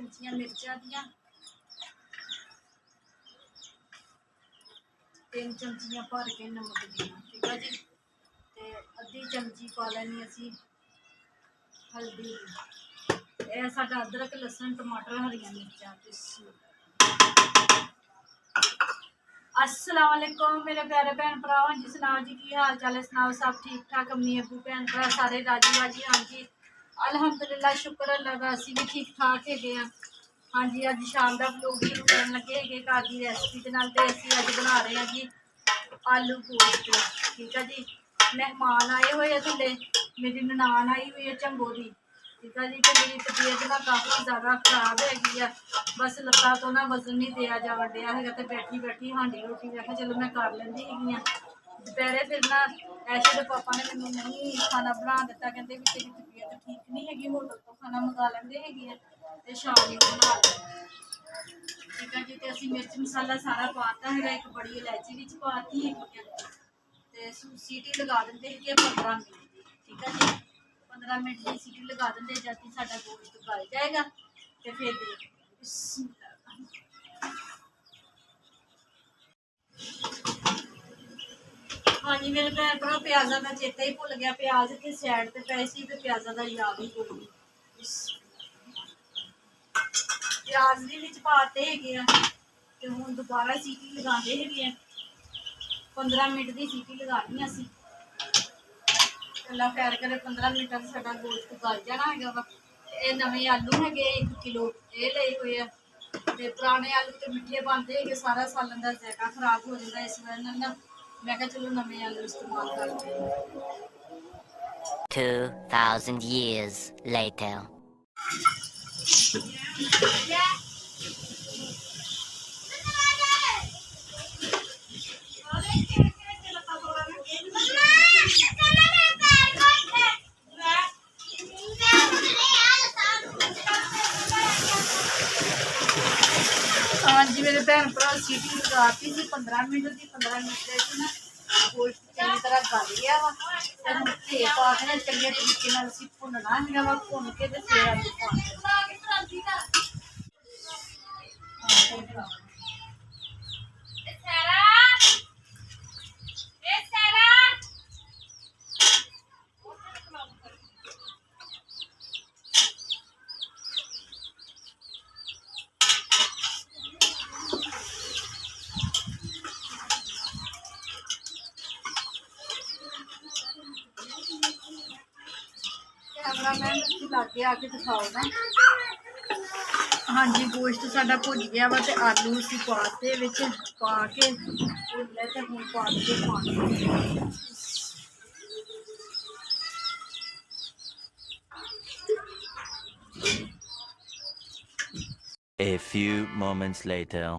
चमचियां मिर्चा दियां, 3 चमचियां भर के नमक दियां, ठीक है जी। ते अद्धी चमची पा लैनी असी हल्दी दी। यह साडा अदरक लसन टमाटर हरियां मिर्चां। अस्सलाम वालेकुम मेरे प्यारे भैन भराओ, हाँ जी सुनाओ जी की हाल चाल है, सुनाओ सब ठीक ठाक, अम्मी अबू भैन भरा सारे राजी बाजी। हाँ जी अलहमदुलिल्लाह शुक्र अल्लाह का असी भी ठीक ठाक है। हाँ जी अज शाम का व्लॉग शुरू करन लगे है घर की रेसिपी के नाल। ते असी अज बना रहे हैं जी आलू गोश्त, ठीक है जी। मेहमान आए हुए हैं थले, मेरी ननान आई हुई है झंगो दी, ठीक है जी। तो मेरी तबीयत ना काफ़ी ज़्यादा खराब हैगी है, बस लत्तां तो ना वजन नहीं दिया जान दिया है। तो बैठी बैठी हांडी रोटी मैं कहा चलो मैं कर लेंदी हैगी। दोपहरे फिर ना ऐशे के पापा ने मैनू नहीं खाना बना दिता, कहते भी तेरी तबीयत ठीक नहीं हैगी, होटल तो खाना मंगा लेंदे हैगे ते शाम ਨੂੰ बना लेंगे, ठीक है जी। तो असी मिर्च मसाला सारा पाता है, एक बड़ी इलायची भी पाती है ते सीटी लगा देंगे है 15 मिनट की, ठीक है जी। 15 मिनट की सीटी लगा देंगे, जब साडा गोश्त गल जाएगा तो फिर हाँ जी मेरे भैन भरा प्याजा का चेता ही भुल गया, प्याज के सैड ते पे सी ते प्याजा का याद ही भुल गई। प्याज भी विच पाते है ते हुण दोबारा सीटी लगाते है, 15 मिनट की सीटी लगानी असी। अल्लाह खैर करे 15 मिनट साडा गोश्त गल जाना है वा। ये नवे आलू है 1 किलो ये ले हुए हैं, ते पुराने आलू तो मिठे बनते है, सारा सालन का जायका खराब हो जाता, इस वजह ना मैं कहा चलो नवे आलू इस्तेमाल करते हैं। 2000 years later. हाँ जी मेरे भैन भरा सीटी लगाती थी 15 मिनट की, 15 मिनट ना गोश्त चंगी तरह गल गया वा। घी पा के चंगे तरीके भुनना है वा, भुन के फिर आलू पाने। कैमरामैन लागे आके दिखाओ ना। हाँ जी गोश्त साडा भुज गया वा ते आलू असी पाते विच पा के भुनले ते हुण पा के पानी। A few moments later.